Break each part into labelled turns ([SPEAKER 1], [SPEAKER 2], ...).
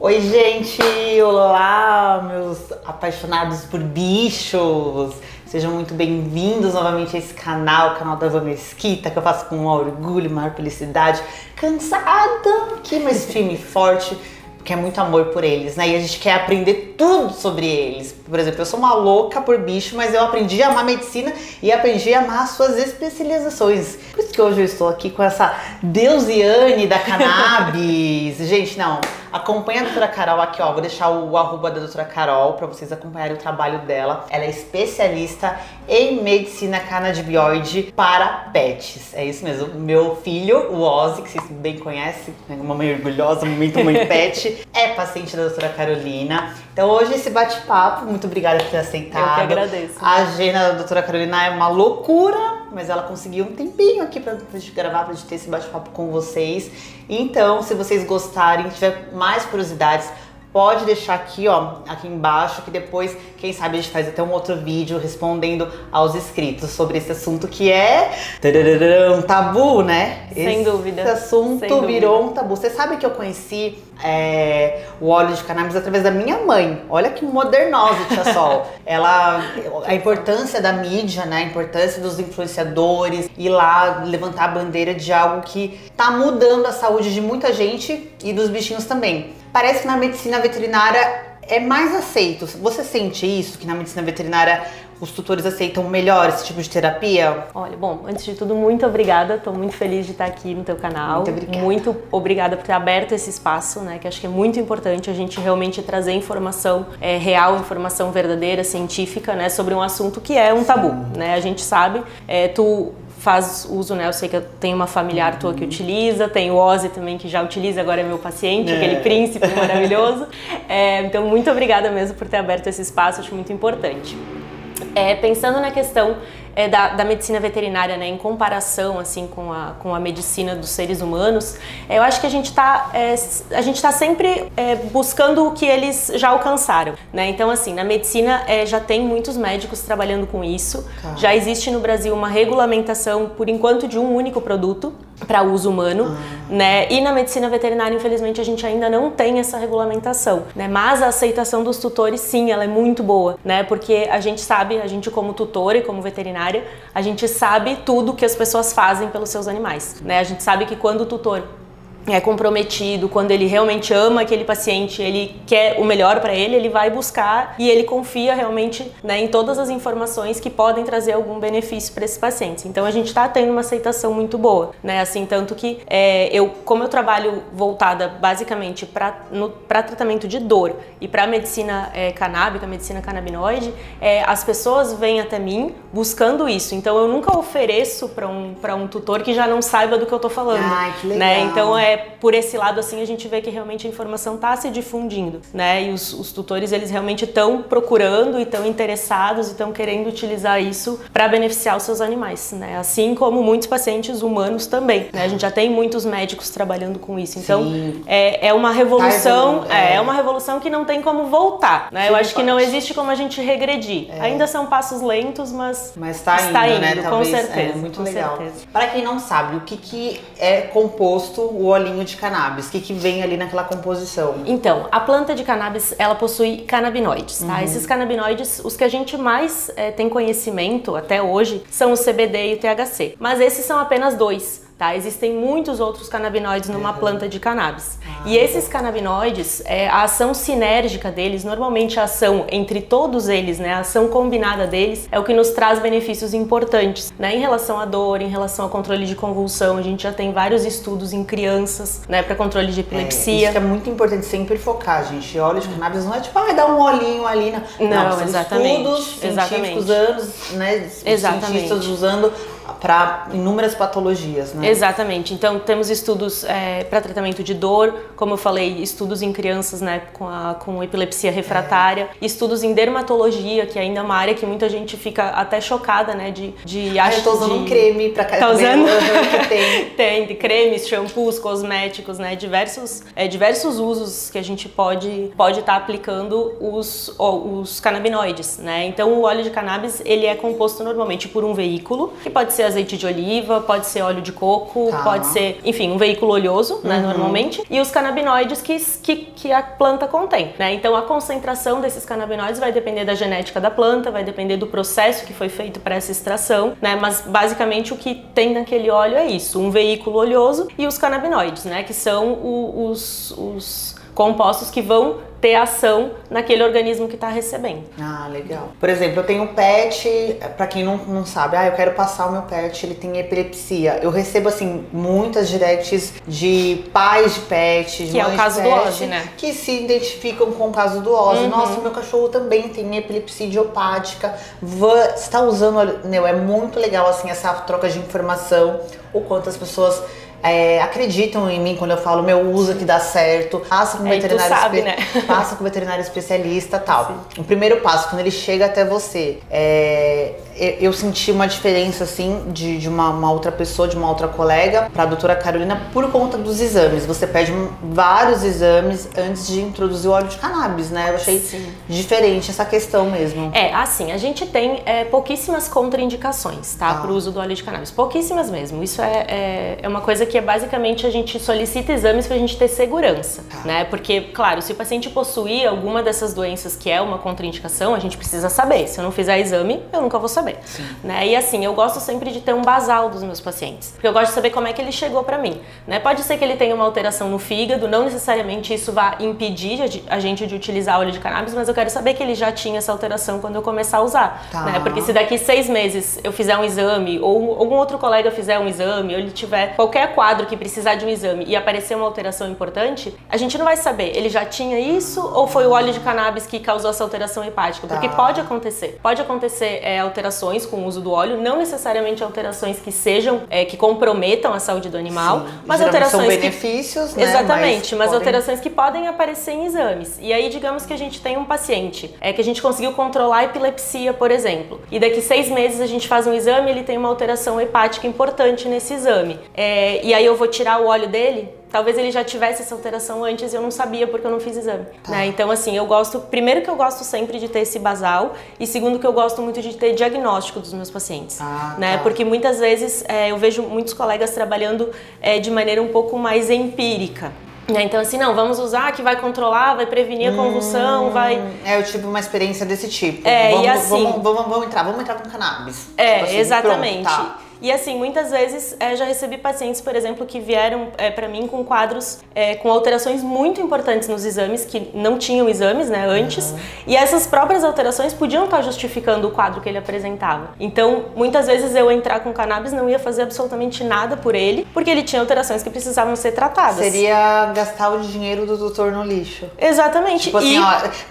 [SPEAKER 1] Oi, gente! Olá, meus apaixonados por bichos! Sejam muito bem-vindos novamente a esse canal, o canal da Van Mesquita, que eu faço com maior orgulho, maior felicidade. Cansada, aqui, mas firme e forte, porque é muito amor por eles, né? E a gente quer aprender tudo sobre eles. Por exemplo, eu sou uma louca por bicho, mas eu aprendi a amar medicina e aprendi a amar suas especializações. Por isso que hoje eu estou aqui com essa deusiane da cannabis. Gente, não, acompanha a doutora Carol aqui, ó. Vou deixar o arroba da doutora Carol para vocês acompanharem o trabalho dela. Ela é especialista em medicina canabinoide para pets. É isso mesmo. Meu filho, o Ozzy, que vocês bem conhecem, né? Mamãe orgulhosa, momento mãe pet, é paciente da doutora Carolina. Então hoje esse bate-papo, muito obrigada por ter aceitado.
[SPEAKER 2] Eu que agradeço.
[SPEAKER 1] A agenda da doutora Carolina é uma loucura, mas ela conseguiu um tempinho aqui pra gente gravar, pra gente ter esse bate-papo com vocês. Então, se vocês gostarem, tiver mais curiosidades, pode deixar aqui, ó, aqui embaixo, que depois, quem sabe, a gente faz até um outro vídeo respondendo aos inscritos sobre esse assunto que é um tabu, né?
[SPEAKER 2] Sem dúvida.
[SPEAKER 1] Esse assunto virou um tabu. Você sabe que eu conheci o óleo de cannabis através da minha mãe. Olha que modernosa, tia Sol. A importância da mídia, né? A importância dos influenciadores, ir lá levantar a bandeira de algo que tá mudando a saúde de muita gente e dos bichinhos também. Parece que na medicina veterinária é mais aceito. Você sente isso, que na medicina veterinária os tutores aceitam melhor esse tipo de terapia?
[SPEAKER 2] Olha, bom, antes de tudo, muito obrigada. Tô muito feliz de estar aqui no teu canal.
[SPEAKER 1] Muito obrigada.
[SPEAKER 2] Muito obrigada por ter aberto esse espaço, né? Que acho que é muito importante a gente realmente trazer informação real, informação verdadeira, científica, né? Sobre um assunto que é um tabu, né? A gente sabe, tu faz uso, né? Eu sei que eu tenho uma familiar tua que utiliza, tem o Ozzy também que já utiliza, agora é meu paciente, aquele príncipe maravilhoso. Então, muito obrigada mesmo por ter aberto esse espaço, acho muito importante. Pensando na questão da medicina veterinária, né, em comparação assim com a medicina dos seres humanos, eu acho que a gente tá sempre buscando o que eles já alcançaram, né? Então, assim, na medicina já tem muitos médicos trabalhando com isso. Já existe no Brasil uma regulamentação, por enquanto, de um único produto para uso humano, né? E na medicina veterinária, infelizmente, a gente ainda não tem essa regulamentação, né? Mas a aceitação dos tutores, sim, ela é muito boa, né? Porque a gente sabe, a gente como tutor e como veterinária, a gente sabe tudo que as pessoas fazem pelos seus animais, né? A gente sabe que quando o tutor é comprometido, quando ele realmente ama aquele paciente, ele quer o melhor para ele, ele vai buscar e ele confia realmente, né, em todas as informações que podem trazer algum benefício para esses pacientes. Então a gente está tendo uma aceitação muito boa, né? Assim, tanto que como eu trabalho voltada basicamente para tratamento de dor e para medicina canábica, medicina canabinoide, as pessoas vêm até mim buscando isso. Então eu nunca ofereço para um tutor que já não saiba do que eu tô falando.
[SPEAKER 1] Ai, que legal.
[SPEAKER 2] Né? Então por esse lado, assim, a gente vê que realmente a informação está se difundindo, né? E os tutores, eles realmente estão procurando e estão interessados e estão querendo utilizar isso para beneficiar os seus animais, né? Assim como muitos pacientes humanos também, né? A gente já tem muitos médicos trabalhando com isso. Então, é uma revolução, é uma revolução que não tem como voltar, né? Eu acho que não existe como a gente regredir. Ainda são passos lentos, mas
[SPEAKER 1] está indo, né?
[SPEAKER 2] Com certeza.
[SPEAKER 1] Muito
[SPEAKER 2] com
[SPEAKER 1] legal.
[SPEAKER 2] certeza.
[SPEAKER 1] Para quem não sabe, o que é composto o olhinho de cannabis? O que vem ali naquela composição?
[SPEAKER 2] Então, a planta de cannabis, ela possui canabinoides, tá? Esses canabinoides, os que a gente mais tem conhecimento até hoje, são o CBD e o THC. Mas esses são apenas dois. Tá? Existem muitos outros canabinoides numa planta de cannabis. E esses canabinoides, a ação sinérgica deles, normalmente a ação entre todos eles, né, a ação combinada deles, é o que nos traz benefícios importantes, né, em relação à dor, em relação ao controle de convulsão. A gente já tem vários estudos em crianças, né, para controle de epilepsia.
[SPEAKER 1] Isso é muito importante sempre focar, gente. Óleo de cannabis não é tipo, dá um olhinho ali. Não, são estudos científicos, anos, né, cientistas usando para inúmeras patologias, né?
[SPEAKER 2] Exatamente. Então, temos estudos para tratamento de dor, como eu falei, estudos em crianças, né, com epilepsia refratária, estudos em dermatologia, que ainda é uma área que muita gente fica até chocada, né,
[SPEAKER 1] eu tô usando um creme pra cabelo.
[SPEAKER 2] Tá usando?
[SPEAKER 1] Que
[SPEAKER 2] tem cremes, shampoos, cosméticos, né, diversos usos que a gente pode estar aplicando os canabinoides, né? Então, o óleo de cannabis, ele é composto normalmente por um veículo, que pode ser azeite de oliva, pode ser óleo de coco, pode ser, enfim, um veículo oleoso, né, normalmente. E os canabinoides que a planta contém, né? Então a concentração desses canabinoides vai depender da genética da planta, vai depender do processo que foi feito para essa extração, né? Mas basicamente o que tem naquele óleo é isso, um veículo oleoso e os canabinoides, né? Que são os compostos que vão ter ação naquele organismo que está recebendo.
[SPEAKER 1] Ah, legal. Por exemplo, eu tenho um pet, pra quem não sabe, eu quero passar o meu pet, ele tem epilepsia. Eu recebo, assim, muitas directs de pais de pet, de
[SPEAKER 2] que é o caso
[SPEAKER 1] de pet,
[SPEAKER 2] do Ozzy, né?
[SPEAKER 1] Que se identificam com o caso do Ozzy. Nossa, meu cachorro também tem epilepsia idiopática. Você está usando, é muito legal, assim, essa troca de informação, o quanto as pessoas acreditam em mim quando eu falo, usa que dá certo, passa com veterinário,
[SPEAKER 2] né?
[SPEAKER 1] passa com veterinário especialista, tal. Sim. O primeiro passo, quando ele chega até você, eu senti uma diferença, assim, de uma outra pessoa, de uma outra colega, pra doutora Carolina, por conta dos exames. Você pede vários exames antes de introduzir o óleo de cannabis, né? Eu achei diferente essa questão mesmo.
[SPEAKER 2] Assim, a gente tem pouquíssimas contraindicações, tá? Pro uso do óleo de cannabis. Pouquíssimas mesmo. Isso é uma coisa que basicamente a gente solicita exames pra gente ter segurança, né? Porque, claro, se o paciente possuir alguma dessas doenças que é uma contraindicação, a gente precisa saber. Se eu não fizer exame, eu nunca vou saber, né? E assim, eu gosto sempre de ter um basal dos meus pacientes, porque eu gosto de saber como é que ele chegou pra mim, né? Pode ser que ele tenha uma alteração no fígado, não necessariamente isso vá impedir a gente de utilizar óleo de cannabis, mas eu quero saber que ele já tinha essa alteração quando eu começar a usar, né? Porque se daqui 6 meses eu fizer um exame, ou algum outro colega fizer um exame, ou ele tiver qualquer quadro que precisar de um exame e aparecer uma alteração importante, a gente não vai saber, ele já tinha isso ou foi o óleo de cannabis que causou essa alteração hepática, porque pode acontecer alterações com o uso do óleo, não necessariamente alterações que sejam, que comprometam a saúde do animal, mas alterações
[SPEAKER 1] são benefícios,
[SPEAKER 2] né? Exatamente, mas alterações que podem aparecer em exames. E aí, digamos que a gente tem um paciente que a gente conseguiu controlar a epilepsia, por exemplo, e daqui 6 meses a gente faz um exame e ele tem uma alteração hepática importante nesse exame. E aí eu vou tirar o óleo dele? Talvez ele já tivesse essa alteração antes e eu não sabia porque eu não fiz exame, né? Então, assim, primeiro que eu gosto sempre de ter esse basal e segundo que eu gosto muito de ter diagnóstico dos meus pacientes, né? Porque muitas vezes eu vejo muitos colegas trabalhando de maneira um pouco mais empírica. Então assim, não, vamos usar que vai controlar, vai prevenir a convulsão, vai...
[SPEAKER 1] Eu tive uma experiência desse tipo. Vamos entrar com cannabis. Tipo assim,
[SPEAKER 2] exatamente.
[SPEAKER 1] Pronto,
[SPEAKER 2] E assim, muitas vezes já recebi pacientes, por exemplo, que vieram pra mim com quadros com alterações muito importantes nos exames, que não tinham exames, né, antes, e essas próprias alterações podiam estar justificando o quadro que ele apresentava. Então, muitas vezes eu entrar com cannabis não ia fazer absolutamente nada por ele, porque ele tinha alterações que precisavam ser tratadas.
[SPEAKER 1] Seria gastar o dinheiro do doutor no lixo.
[SPEAKER 2] Exatamente.
[SPEAKER 1] Tipo assim,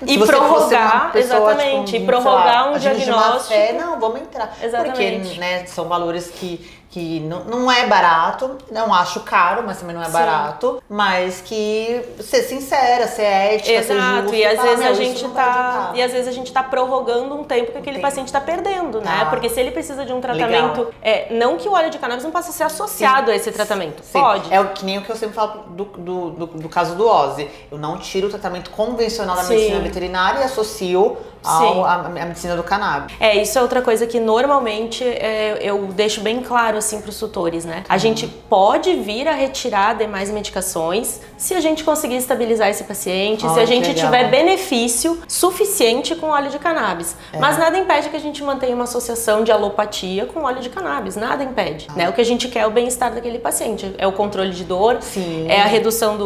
[SPEAKER 2] e prorrogar, exatamente, e prorrogar um diagnóstico.
[SPEAKER 1] Não, vamos entrar.
[SPEAKER 2] Exatamente.
[SPEAKER 1] Porque, né, são valores que não é barato, não acho caro, mas também não é barato, mas que ser sincera, ser ética, ser justa.
[SPEAKER 2] E às vezes a gente tá prorrogando um tempo que aquele paciente tá perdendo, né? Porque se ele precisa de um tratamento, não que o óleo de cannabis não possa ser associado a esse tratamento. Pode.
[SPEAKER 1] É que nem o que eu sempre falo do caso do Ozzy. Eu não tiro o tratamento convencional da medicina veterinária e associo à medicina do cannabis.
[SPEAKER 2] Isso é outra coisa que normalmente eu deixo bem claro assim para os tutores, né? A gente pode vir a retirar demais medicações se a gente conseguir estabilizar esse paciente, se a gente tiver benefício suficiente com óleo de cannabis. Mas nada impede que a gente mantenha uma associação de alopatia com óleo de cannabis, nada impede, né? O que a gente quer é o bem-estar daquele paciente, é o controle de dor, é a redução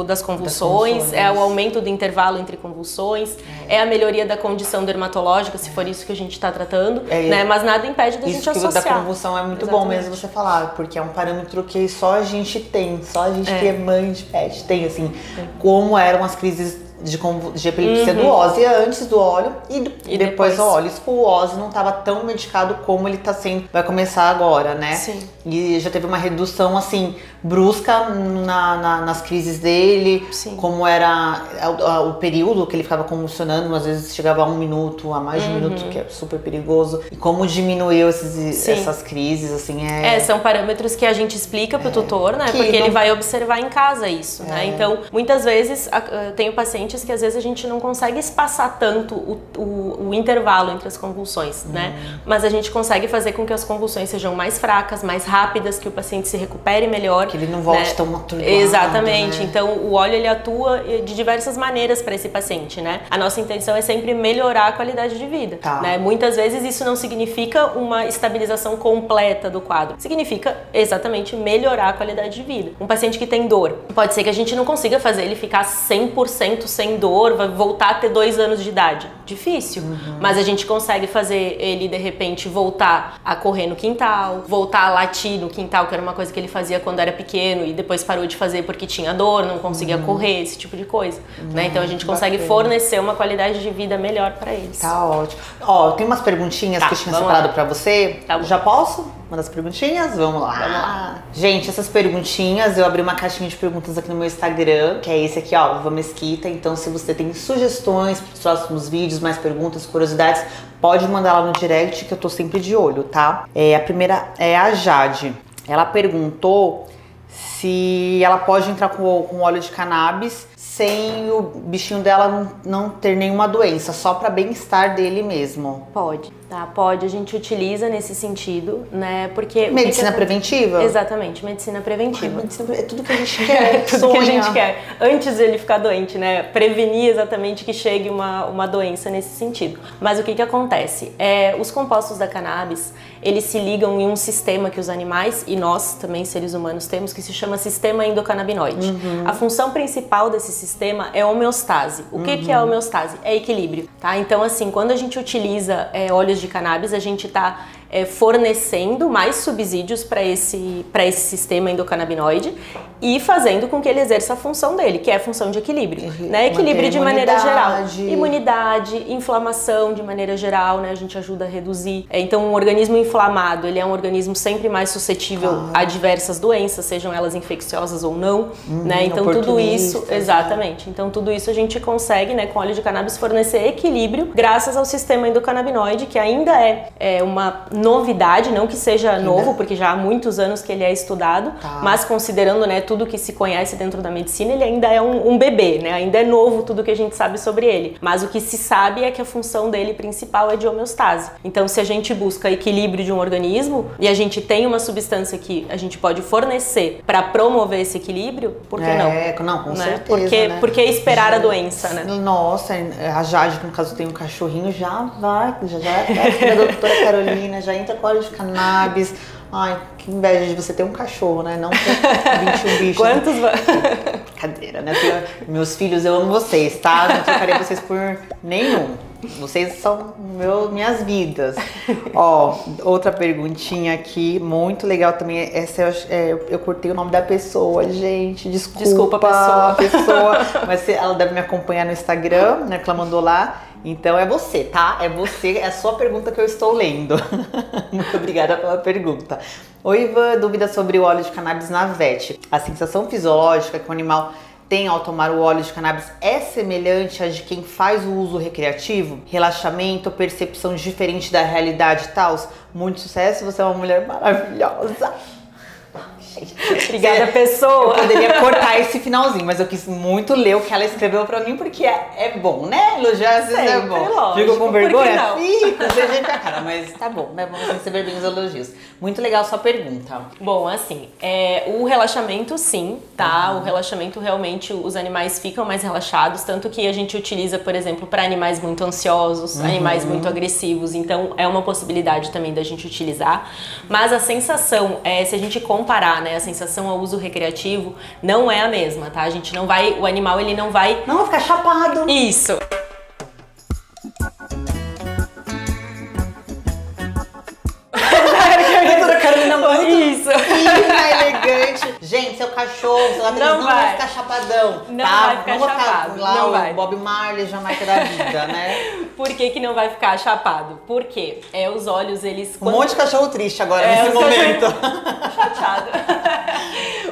[SPEAKER 2] das convulsões, é o aumento do intervalo entre convulsões, é a melhoria da condição dermatológica, se for isso que a gente está tratando, né? Mas nada impede da gente associar.
[SPEAKER 1] Isso da convulsão é muito bom mesmo você falar, porque é um parâmetro que só a gente tem, só a gente que é mãe de pet tem, assim, como eram as crises de epilepsia do Ozzy antes do óleo e depois do óleo. Isso que o Ozzy não estava tão medicado como ele tá sendo, vai começar agora, né?
[SPEAKER 2] Sim.
[SPEAKER 1] E já teve uma redução, assim, brusca nas crises dele, como era o período que ele ficava convulsionando, às vezes chegava a 1 minuto, a mais de 1 minuto, que é super perigoso, e como diminuiu essas crises, assim,
[SPEAKER 2] são parâmetros que a gente explica pro tutor, né? Porque ele vai observar em casa isso, né? Então, muitas vezes, eu tenho pacientes pacientes que às vezes a gente não consegue espaçar tanto o intervalo entre as convulsões, né? Mas a gente consegue fazer com que as convulsões sejam mais fracas, mais rápidas, que o paciente se recupere melhor.
[SPEAKER 1] Que ele não volte, né, tão atordoado.
[SPEAKER 2] Exatamente.
[SPEAKER 1] Né?
[SPEAKER 2] Então o óleo ele atua de diversas maneiras para esse paciente, né? A nossa intenção é sempre melhorar a qualidade de vida, né? Muitas vezes isso não significa uma estabilização completa do quadro. Significa exatamente melhorar a qualidade de vida. Um paciente que tem dor, pode ser que a gente não consiga fazer ele ficar 100% sem dor, vai voltar a ter 2 anos de idade. Difícil. Mas a gente consegue fazer ele, de repente, voltar a correr no quintal, voltar a latir no quintal, que era uma coisa que ele fazia quando era pequeno e depois parou de fazer porque tinha dor, não conseguia correr, esse tipo de coisa, né? Então a gente consegue fornecer uma qualidade de vida melhor para eles.
[SPEAKER 1] Tá ótimo. Ó, tem umas perguntinhas que eu tinha separado para você.
[SPEAKER 2] Tá bom.
[SPEAKER 1] Já posso? Uma das perguntinhas? Vamos lá.
[SPEAKER 2] Vamos lá.
[SPEAKER 1] Gente, essas perguntinhas, eu abri uma caixinha de perguntas aqui no meu Instagram, que é esse aqui, ó, Uva Mesquita. Então, se você tem sugestões para os próximos vídeos, mais perguntas, curiosidades, pode mandar lá no direct, que eu tô sempre de olho, tá? A primeira é a Jade. Ela perguntou se ela pode entrar com óleo de cannabis sem o bichinho dela não ter nenhuma doença, só para bem-estar dele mesmo.
[SPEAKER 2] Pode, tá? Pode, a gente utiliza nesse sentido, né? Porque
[SPEAKER 1] medicina preventiva?
[SPEAKER 2] Exatamente, medicina preventiva.
[SPEAKER 1] Ai, medicina, é tudo que a gente quer,
[SPEAKER 2] é tudo que a gente quer. Antes dele ficar doente, né? Prevenir exatamente que chegue uma doença nesse sentido. Mas o que acontece? Os compostos da cannabis, eles se ligam em um sistema que os animais e nós também, seres humanos, temos, que se chama sistema endocannabinoide. A função principal desse sistema é homeostase. O que é homeostase? É equilíbrio, tá? Então, assim, quando a gente utiliza óleos de cannabis, a gente está fornecendo mais subsídios para esse sistema endocannabinoide e fazendo com que ele exerça a função dele, que é a função de equilíbrio, né? Equilíbrio de maneira geral. Imunidade, inflamação de maneira geral, né? A gente ajuda a reduzir. Então, um organismo inflamado, ele é um organismo sempre mais suscetível a diversas doenças, sejam elas infecciosas ou não, né? Então, tudo isso, exatamente. Então, tudo isso a gente consegue, né, com óleo de cannabis, fornecer equilíbrio graças ao sistema endocannabinoide, que ainda é uma novidade, não que seja novo, porque já há muitos anos que ele é estudado, mas considerando, né, tudo que se conhece dentro da medicina, ele ainda é um bebê, né? Ainda é novo tudo que a gente sabe sobre ele. Mas o que se sabe é que a função dele principal é de homeostase. Então, se a gente busca equilíbrio de um organismo e a gente tem uma substância que a gente pode fornecer para promover esse equilíbrio, por que não?
[SPEAKER 1] Não, com certeza,
[SPEAKER 2] Por que esperar a doença, né?
[SPEAKER 1] Nossa, a Jade, que no caso tem um cachorrinho, já a doutora Carolina, já entra com óleo de cannabis. Ai, que inveja de você ter um cachorro, né? Não ter 21 bichos.
[SPEAKER 2] Quantos?
[SPEAKER 1] Brincadeira, né? Meus filhos, eu amo vocês, tá? Não trocaria vocês por nenhum. Vocês são minhas vidas. Ó, outra perguntinha aqui, muito legal também. Essa eu cortei o nome da pessoa, gente. Desculpa pessoa. Mas ela deve me acompanhar no Instagram, né? Que ela mandou lá. Então é você, tá? É você, é a sua pergunta que eu estou lendo. Muito obrigada pela pergunta. Oi, Ivan, dúvida sobre o óleo de cannabis na vet. A sensação fisiológica que o animal tem ao tomar o óleo de cannabis é semelhante à de quem faz o uso recreativo? Relaxamento, percepção diferente da realidade e tal? Muito sucesso, você é uma mulher maravilhosa.
[SPEAKER 2] Obrigada, pessoa.
[SPEAKER 1] Eu poderia cortar esse finalzinho, mas eu quis muito ler o que ela escreveu pra mim, porque é bom, né? Elogiar às vezes é bom.
[SPEAKER 2] Lógico,
[SPEAKER 1] fico com vergonha? Fico, seja com a cara, mas tá bom, né? Vamos receber bem os elogios. Muito legal sua pergunta.
[SPEAKER 2] Bom, assim, o relaxamento sim, tá? O relaxamento realmente, os animais ficam mais relaxados, tanto que a gente utiliza, por exemplo, para animais muito ansiosos, animais muito agressivos, então é uma possibilidade também da gente utilizar. Mas a sensação, se a gente comparar, né, a sensação ao uso recreativo, não é a mesma, tá? A gente não vai, o animal ele não vai...
[SPEAKER 1] Não, ficar chapado.
[SPEAKER 2] Isso. Isso.
[SPEAKER 1] Fina, elegante. Gente, seu cachorro, seu gato, não vai ficar chapadão.
[SPEAKER 2] Não vai ficar chapado.
[SPEAKER 1] Lá
[SPEAKER 2] não
[SPEAKER 1] o
[SPEAKER 2] vai.
[SPEAKER 1] Bob Marley, Jamaica da vida, né?
[SPEAKER 2] Por que não vai ficar chapado? Porque os olhos, eles...
[SPEAKER 1] Um monte de cachorro triste agora, nesse momento.
[SPEAKER 2] Chateado.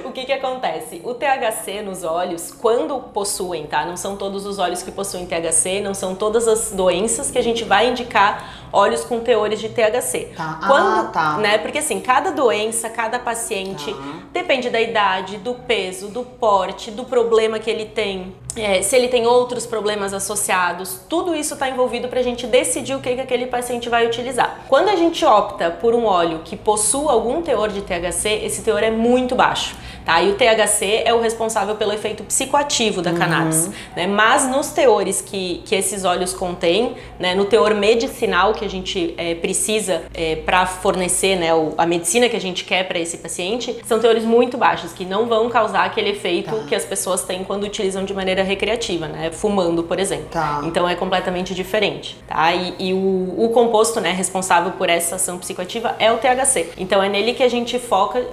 [SPEAKER 2] O que acontece? O THC nos olhos, quando possuem, tá? Não são todos os olhos que possuem THC, não são todas as doenças que a gente vai indicar óleos com teores de THC.
[SPEAKER 1] Tá.
[SPEAKER 2] Quando, né? Porque assim, cada doença, cada paciente, Depende da idade, do peso, do porte, do problema que ele tem, se ele tem outros problemas associados, tudo isso está envolvido para a gente decidir o que aquele paciente vai utilizar. Quando a gente opta por um óleo que possua algum teor de THC, esse teor é muito baixo, tá? E o THC é o responsável pelo efeito psicoativo da cannabis, né? Mas nos teores que esses óleos contêm, né, no teor medicinal que a gente precisa para fornecer, né, a medicina que a gente quer para esse paciente, são teores muito baixos, que não vão causar aquele efeito que as pessoas têm quando utilizam de maneira recreativa, né, fumando, por exemplo. Então é completamente diferente, tá? E o composto, né, responsável por essa ação psicoativa é o THC. Então é nele que a gente foca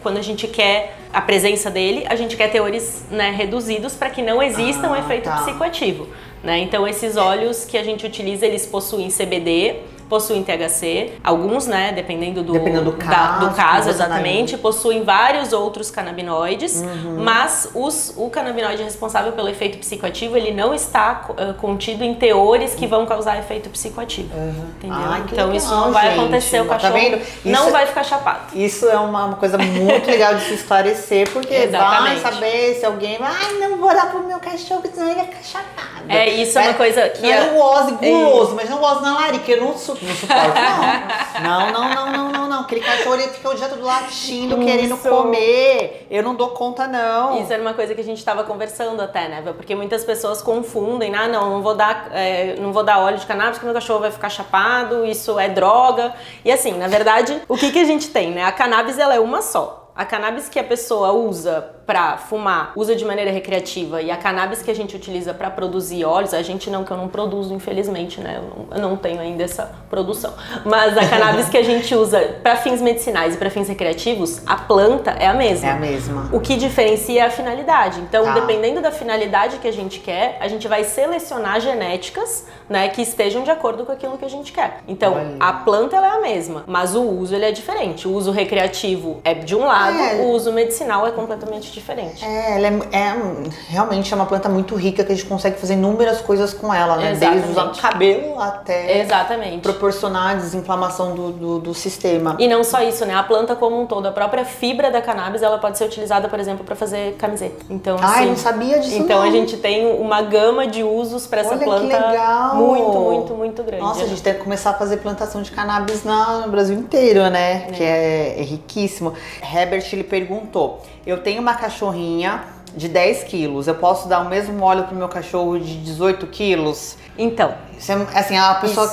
[SPEAKER 2] quando a gente quer a presença dele, a gente quer teores, né, reduzidos para que não exista um efeito psicoativo, né? Então esses óleos que a gente utiliza, eles possuem CBD, possuem THC, alguns, né, dependendo do caso exatamente, possuem vários outros canabinoides, mas o canabinoide responsável pelo efeito psicoativo, ele não está contido em teores que vão causar efeito psicoativo, entendeu? Então legal, isso não vai acontecer, o cachorro não vai ficar chapado.
[SPEAKER 1] Isso é uma coisa muito legal de se esclarecer, porque vai saber se alguém vai, não vou dar pro meu cachorro, senão ele vai ficar chapado.
[SPEAKER 2] Isso é uma coisa que...
[SPEAKER 1] Não é um ose guloso, mas não um ose na larica, eu não suporto, não. Aquele cachorro ele fica o dia todo latindo, querendo comer. Eu não dou conta, não.
[SPEAKER 2] Isso era uma coisa que a gente estava conversando até, né? Porque muitas pessoas confundem, não vou dar óleo de cannabis porque meu cachorro vai ficar chapado, isso é droga. E assim, na verdade, o que a gente tem, né? A cannabis, ela é uma só. A cannabis que a pessoa usa para fumar, usa de maneira recreativa, e a cannabis que a gente utiliza para produzir óleos, a gente não, que eu não produzo, infelizmente, né? Eu não tenho ainda essa produção. Mas a cannabis que a gente usa para fins medicinais e para fins recreativos, a planta é a mesma.
[SPEAKER 1] É a mesma.
[SPEAKER 2] O que diferencia é a finalidade. Então, dependendo da finalidade que a gente quer, a gente vai selecionar genéticas, né, que estejam de acordo com aquilo que a gente quer. Então, a planta ela é a mesma, mas o uso ele é diferente. O uso recreativo é de um lado, o uso medicinal é completamente diferente.
[SPEAKER 1] Realmente é uma planta muito rica que a gente consegue fazer inúmeras coisas com ela, né? Desde usar o cabelo até proporcionar a desinflamação do sistema.
[SPEAKER 2] E não só isso, né? A planta como um todo, a própria fibra da cannabis, ela pode ser utilizada, por exemplo, para fazer camiseta. Então,
[SPEAKER 1] assim, não sabia disso.
[SPEAKER 2] Então a gente tem uma gama de usos para essa planta.
[SPEAKER 1] Que legal.
[SPEAKER 2] Muito grande.
[SPEAKER 1] Nossa, a gente tem que começar a fazer plantação de cannabis no Brasil inteiro, né? Que é riquíssimo. Herbert, ele perguntou: eu tenho uma cachorrinha de 10 quilos, eu posso dar o mesmo óleo pro meu cachorro de 18 quilos?
[SPEAKER 2] Então,
[SPEAKER 1] isso é, assim, a pessoa...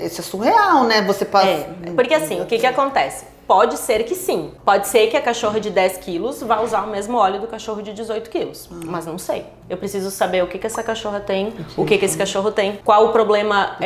[SPEAKER 1] Isso é surreal, né? Você pode...
[SPEAKER 2] porque assim, o que acontece? Pode ser que sim. Pode ser que a cachorra de 10 quilos vá usar o mesmo óleo do cachorro de 18 quilos. Mas não sei. Eu preciso saber o que essa cachorra tem, o que esse cachorro tem, qual o problema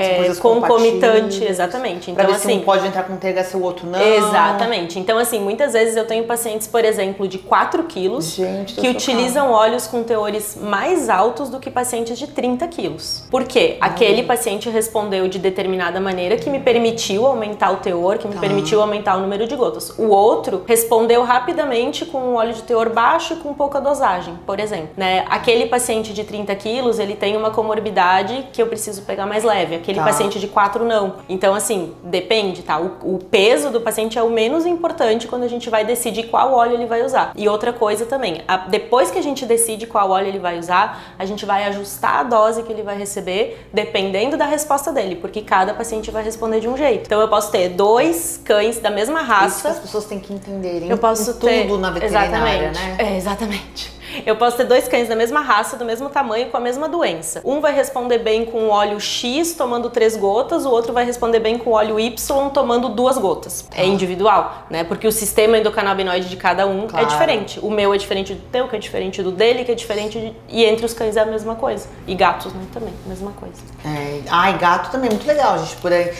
[SPEAKER 2] concomitante. Exatamente. Então,
[SPEAKER 1] pra ver
[SPEAKER 2] assim,
[SPEAKER 1] se um pode entrar com THC, o outro não.
[SPEAKER 2] Exatamente. Então, assim, muitas vezes eu tenho pacientes, por exemplo, de 4 quilos que utilizam óleos com teores mais altos do que pacientes de 30 quilos. Por quê? Aquele paciente respondeu de determinada maneira que me permitiu aumentar o teor, que me permitiu aumentar o número de gotas. O outro respondeu rapidamente com um óleo de teor baixo e com pouca dosagem, por exemplo, né? Aquele paciente de 30 quilos, ele tem uma comorbidade que eu preciso pegar mais leve. Aquele paciente de 4 não. Então, assim, depende, tá? O peso do paciente é o menos importante quando a gente vai decidir qual óleo ele vai usar. E outra coisa também, depois que a gente decide qual óleo ele vai usar, a gente vai ajustar a dose que ele vai receber dependendo da resposta dele, porque cada paciente vai responder de um jeito. Então, eu posso ter 2 cães da mesma raça.
[SPEAKER 1] Isso que as pessoas têm que entenderem.
[SPEAKER 2] Eu posso ter
[SPEAKER 1] tudo na veterinária, né?
[SPEAKER 2] Exatamente. Eu posso ter 2 cães da mesma raça, do mesmo tamanho, com a mesma doença. Um vai responder bem com óleo X, tomando 3 gotas, o outro vai responder bem com óleo Y, tomando 2 gotas. É individual, né? Porque o sistema endocannabinoide de cada um é diferente. O meu é diferente do teu, que é diferente do dele, que é diferente E entre os cães é a mesma coisa. E gatos, né, também, mesma coisa.
[SPEAKER 1] E gato também, muito legal, gente, por aí.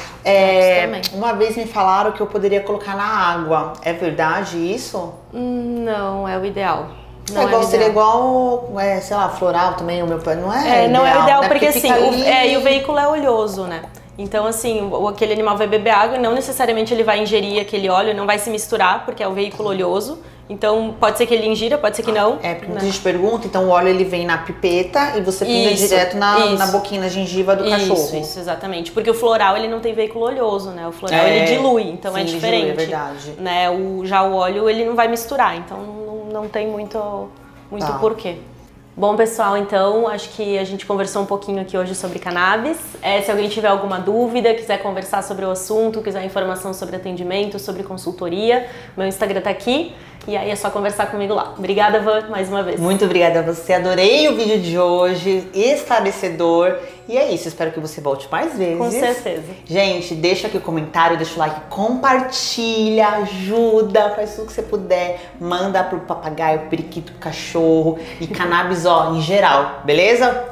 [SPEAKER 1] Uma vez me falaram que eu poderia colocar na água. É verdade isso?
[SPEAKER 2] Não é o ideal.
[SPEAKER 1] Seria igual, sei lá, floral também, o meu pai não é
[SPEAKER 2] não
[SPEAKER 1] ideal,
[SPEAKER 2] é ideal,
[SPEAKER 1] né?
[SPEAKER 2] porque assim, e o veículo é oleoso, né? Então, assim, aquele animal vai beber água e não necessariamente ele vai ingerir aquele óleo, não vai se misturar, porque é o veículo oleoso. Então pode ser que ele ingira, pode ser que não.
[SPEAKER 1] É, porque muita gente pergunta, então o óleo ele vem na pipeta e você pinga direto na boquinha, na gengiva do cachorro.
[SPEAKER 2] Isso, exatamente. Porque o floral ele não tem veículo oleoso, né? O floral ele dilui, então sim, é diferente. Dilui, é verdade. Né? Já o óleo ele não vai misturar, então não tem muito porquê. Bom, pessoal, então acho que a gente conversou um pouquinho aqui hoje sobre cannabis. Se alguém tiver alguma dúvida, quiser conversar sobre o assunto, quiser informação sobre atendimento, sobre consultoria, meu Instagram tá aqui e aí é só conversar comigo lá. Obrigada, Van, mais uma vez.
[SPEAKER 1] Muito obrigada a você, adorei o vídeo de hoje, esclarecedor. E é isso, espero que você volte mais vezes.
[SPEAKER 2] Com certeza.
[SPEAKER 1] Gente, deixa aqui o comentário, deixa o like, compartilha, ajuda, faz tudo que você puder. Manda pro papagaio, pro periquito, pro cachorro e cannabis, ó, em geral, beleza?